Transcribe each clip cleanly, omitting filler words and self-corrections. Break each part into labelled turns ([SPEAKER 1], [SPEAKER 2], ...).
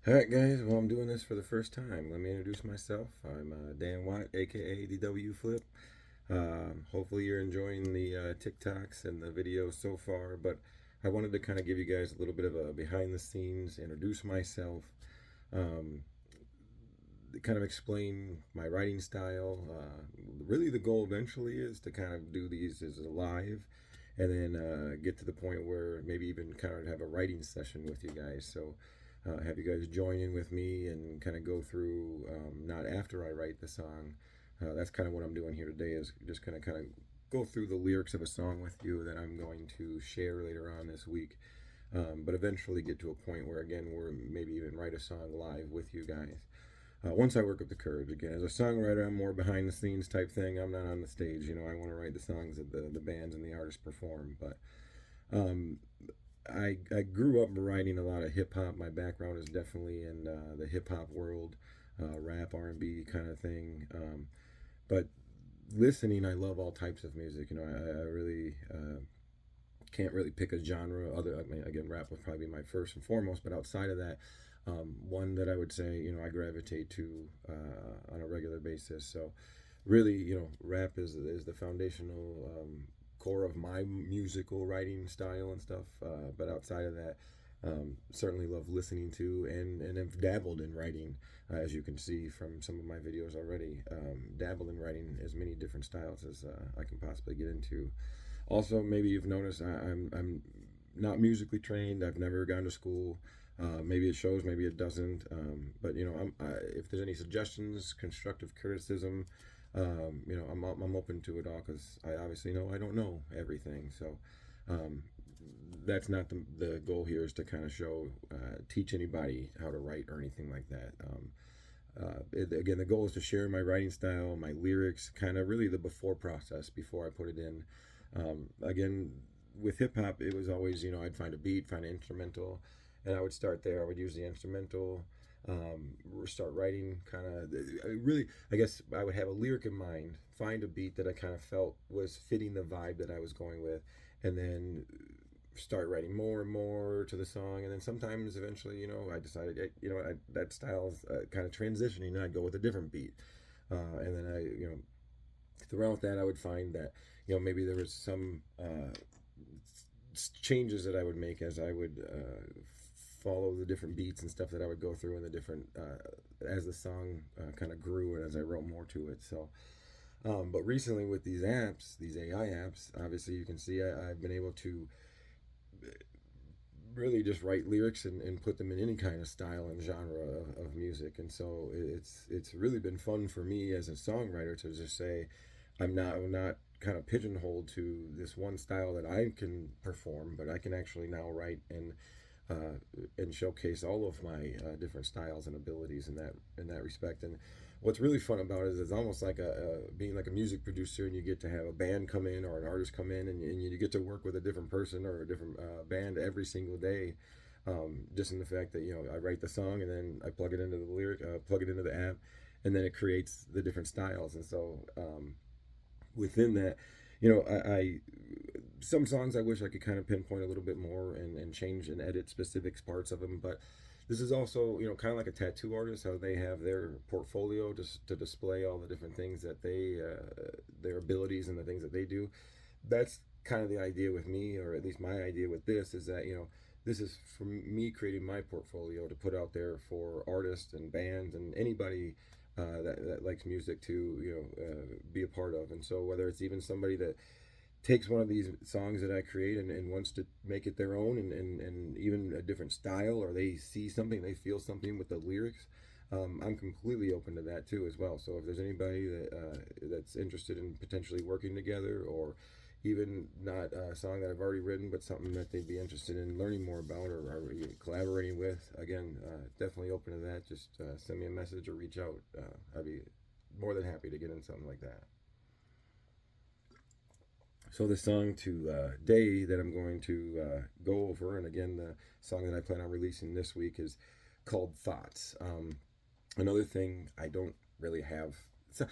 [SPEAKER 1] All right, guys. Well, I'm doing this for the first time. Let me introduce myself. I'm Dan Watt, aka DW Flip. Hopefully, you're enjoying the TikToks and the videos so far. But I wanted to kind of give you guys a little bit of a behind the scenes, introduce myself, um, kind of explain my writing style. Really, the goal eventually is to kind of do these as a live, and then get to the point where maybe even kind of have a writing session with you guys. So have you guys join in with me and kind of go through, not after I write the song. That's kind of what I'm doing here today, is just kind of go through the lyrics of a song with you that I'm going to share later on this week. But eventually get to a point where, again, we're maybe even write a song live with you guys. Once I work up the courage, again, as a songwriter, I'm more behind the scenes type thing. I'm not on the stage. I want to write the songs that the bands and the artists perform. But um, I grew up writing a lot of hip hop. My background is definitely in the hip hop world, rap, R&B kind of thing. But listening, I love all types of music. I really can't really pick a genre. I mean, again, rap would probably be my first and foremost. But outside of that, one that I would say, I gravitate to on a regular basis. So really, rap is the foundational core of my musical writing style and stuff. But outside of that, certainly love listening to and have dabbled in writing, as you can see from some of my videos already. Dabbled in writing as many different styles as I can possibly get into. Also, maybe you've noticed I'm not musically trained. I've never gone to school. Maybe it shows, maybe it doesn't. But if there's any suggestions, constructive criticism, I'm open to it all, because I obviously know I don't know everything. So um, that's not the goal here, is to kind of show, teach anybody how to write or anything like that. Again, the goal is to share my writing style, my lyrics, kind of really the before process before I put it in. Again, with hip hop, it was always, I'd find a beat, find an instrumental, and I would start there. I would use the instrumental, start writing kind of. Really, I guess I would have a lyric in mind, find a beat that I kind of felt was fitting the vibe that I was going with, and then start writing more and more to the song. And then sometimes eventually, I decided, that style's kind of transitioning, and I'd go with a different beat. And then throughout that, I would find that, maybe there was some changes that I would make as I would follow the different beats and stuff that I would go through, and the different, as the song kind of grew and as I wrote more to it. So, but recently with these apps, these AI apps, obviously you can see I've been able to really just write lyrics and put them in any kind of style and genre of music. And so it's really been fun for me as a songwriter to just say, I'm not kind of pigeonholed to this one style that I can perform, but I can actually now write and showcase all of my different styles and abilities in that respect. And what's really fun about it is it's almost like being like a music producer, and you get to have a band come in or an artist come in, and you get to work with a different person or a different band every single day. Just in the fact that I write the song, and then I plug it into the lyric, plug it into the app, and then it creates the different styles. And so within that, I some songs I wish I could kind of pinpoint a little bit more and change and edit specific parts of them. But this is also, kind of like a tattoo artist, how they have their portfolio just to display all the different things that their abilities and the things that they do. That's kind of the idea with me, or at least my idea with this, is that, this is for me creating my portfolio to put out there for artists and bands and anybody that likes music to, be a part of. And so whether it's even somebody that takes one of these songs that I create and wants to make it their own, and even a different style, or they see something, they feel something with the lyrics, I'm completely open to that too as well. So if there's anybody that's interested in potentially working together, or even not a song that I've already written, but something that they'd be interested in learning more about, or collaborating with, again, definitely open to that. Just send me a message or reach out. I'd be more than happy to get in something like that. So the song today that I'm going to go over, and again, the song that I plan on releasing this week, is called Thoughts. Another thing I don't really have. So,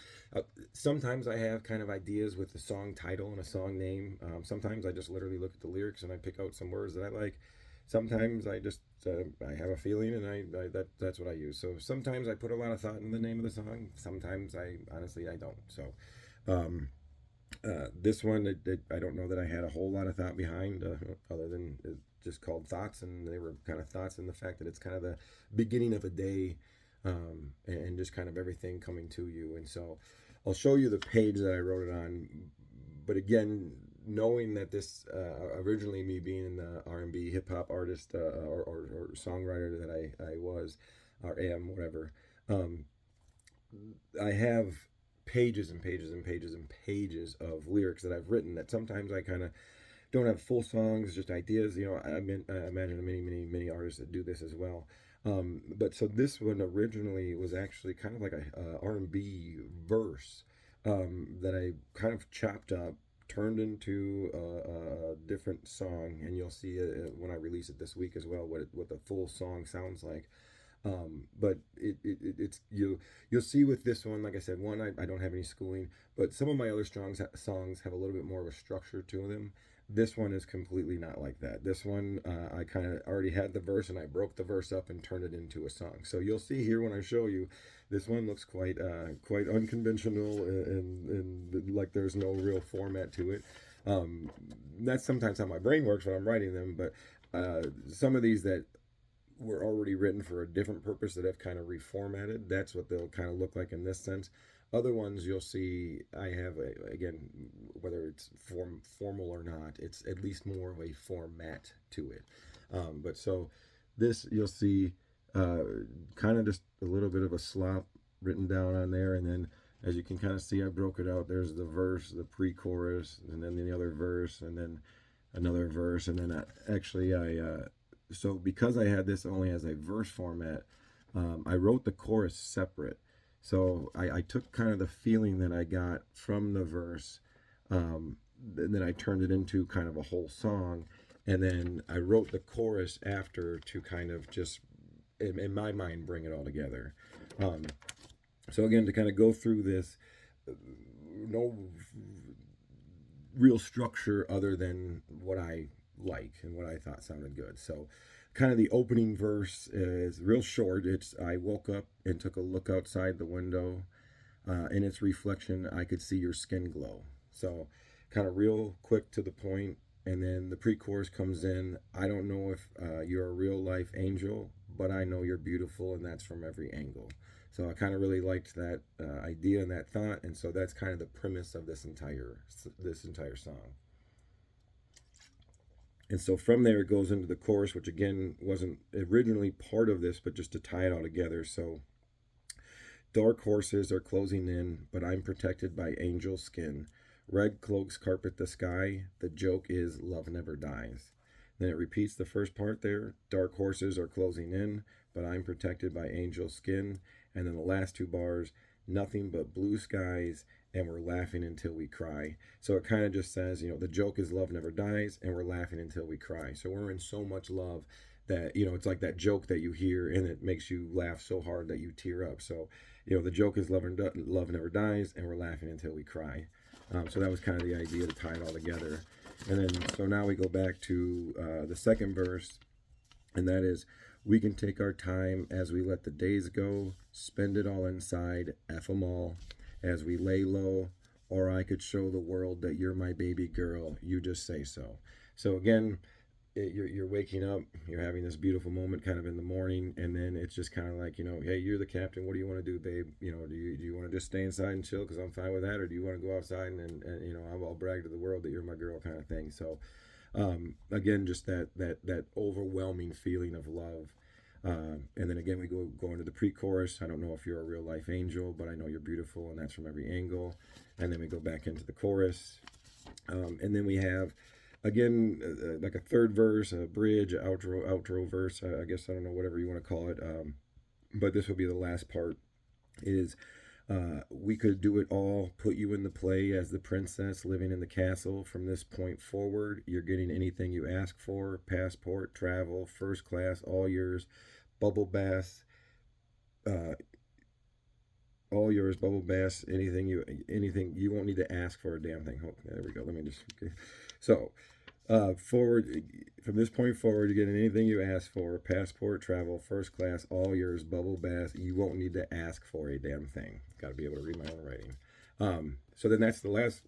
[SPEAKER 1] sometimes I have kind of ideas with the song title and a song name. Sometimes I just literally look at the lyrics and I pick out some words that I like. sometimes I just I have a feeling, and that's what I use. So sometimes I put a lot of thought in the name of the song. Sometimes I honestly I don't. So um, this one, I don't know that I had a whole lot of thought behind, other than it just called thoughts, and they were kind of thoughts in the fact that it's kind of the beginning of a day, and just kind of everything coming to you. And so I'll show you the page that I wrote it on. But again, knowing that this originally me being an R&B hip hop artist, or songwriter that I was or am, whatever, um, I have pages and pages and pages and pages of lyrics that I've written that sometimes I kind of don't have full songs, just ideas. I imagine many artists that do this as well. But so this one originally was actually kind of like a R&B verse, that I kind of chopped up, turned into a different song, and you'll see it when I release it this week as well, what the full song sounds like. But it's you'll see with this one, like I said, one, I don't have any schooling, but some of my other songs have a little bit more of a structure to them. This one is completely not like that. This one, I kind of already had the verse, and I broke the verse up and turned it into a song. So you'll see here when I show you, this one looks quite unconventional, and like there's no real format to it. That's sometimes how my brain works when I'm writing them, but some of these that were already written for a different purpose that I've kind of reformatted. That's what they'll kind of look like in this sense. Other ones you'll see I have again, whether it's formal or not, it's at least more of a format to it. But so this you'll see kind of just a little bit of a slop written down on there, and then as you can kind of see, I broke it out. There's the verse, the pre-chorus, and then the other verse, and then another verse, and then I so because I had this only as a verse format, I wrote the chorus separate. So I took kind of the feeling that I got from the verse, and then I turned it into kind of a whole song, and then I wrote the chorus after to kind of just, in my mind, bring it all together. So again, to kind of go through this, no real structure other than what I like and what I thought sounded good. So kind of the opening verse is real short. It's, I woke up and took a look outside the window. In its reflection, I could see your skin glow. So kind of real quick to the point. And then the pre-chorus comes in. I don't know if you're a real life angel, but I know you're beautiful, and that's from every angle. So I kind of really liked that idea and that thought, and so that's kind of the premise of this entire song. And so from there it goes into the chorus, which again wasn't originally part of this, but just to tie it all together. So dark horses are closing in, but I'm protected by angel skin. Red cloaks carpet the sky. The joke is love never dies. Then it repeats the first part there. Dark horses are closing in, but I'm protected by angel skin. And then the last two bars, nothing but blue skies, and we're laughing until we cry. So it kind of just says, the joke is love never dies, and we're laughing until we cry. So we're in so much love that, it's like that joke that you hear and it makes you laugh so hard that you tear up. So, the joke is love never dies, and we're laughing until we cry. So that was kind of the idea to tie it all together. And then, so now we go back to the second verse, and that is, we can take our time as we let the days go, spend it all inside, F 'em all, as we lay low, or I could show the world that you're my baby girl, you just say so. So again, you're waking up, you're having this beautiful moment kind of in the morning, and then it's just kind of like, hey, you're the captain, what do you want to do, babe? Do you want to just stay inside and chill because I'm fine with that, or do you want to go outside and I'll brag to the world that you're my girl kind of thing. So again, just that overwhelming feeling of love. And then again, we go into the pre-chorus. I don't know if you're a real life angel, but I know you're beautiful, and that's from every angle. And then we go back into the chorus, and then we have again like a third verse, a bridge, outro verse. I guess I don't know, whatever you want to call it. But this will be the last part. Is we could do it all, put you in the play as the princess living in the castle. From this point forward, you're getting anything you ask for: passport, travel, first class, all yours. Bubble bath, all yours. Bubble bath, anything you won't need to ask for a damn thing. Oh, there we go. Let me just. Okay. So Forward from this point forward, you're getting anything you ask for: passport, travel, first class, all yours, bubble bath. You won't need to ask for a damn thing. Got to be able to read my own writing. So then that's the last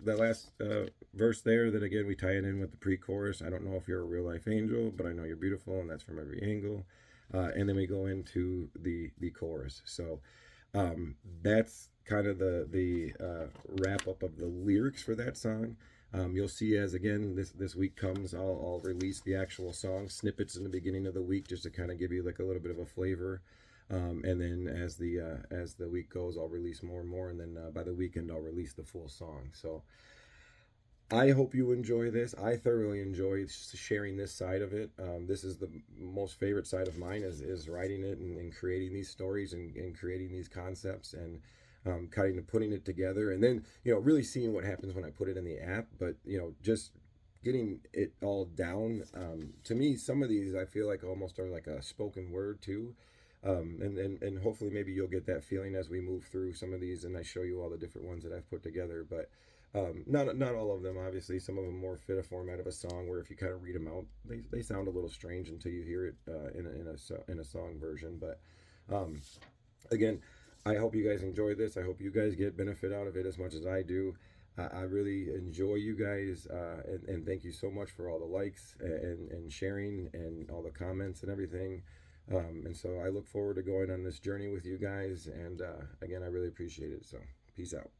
[SPEAKER 1] verse there. Then again, we tie it in with the pre-chorus. I don't know if you're a real life angel, but I know you're beautiful, and that's from every angle. And then we go into the chorus. So that's kind of the wrap up of the lyrics for that song. You'll see as again this week comes, I'll release the actual song snippets in the beginning of the week just to kind of give you like a little bit of a flavor. And then as the week goes, I'll release more and more, and then by the weekend I'll release the full song. So I hope you enjoy this. I thoroughly enjoy sharing this side of it. This is the most favorite side of mine is writing it and creating these stories and creating these concepts and kind of putting it together, and then really seeing what happens when I put it in the app. But just getting it all down. To me, some of these I feel like almost are like a spoken word too. And hopefully maybe you'll get that feeling as we move through some of these and I show you all the different ones that I've put together. But not all of them, obviously. Some of them more fit a format of a song where if you kind of read them out, they sound a little strange until you hear it in a song version. But again, I hope you guys enjoy this. I hope you guys get benefit out of it as much as I do. I really enjoy you guys, and thank you so much for all the likes and sharing and all the comments and everything. And so I look forward to going on this journey with you guys. And again, I really appreciate it. So peace out.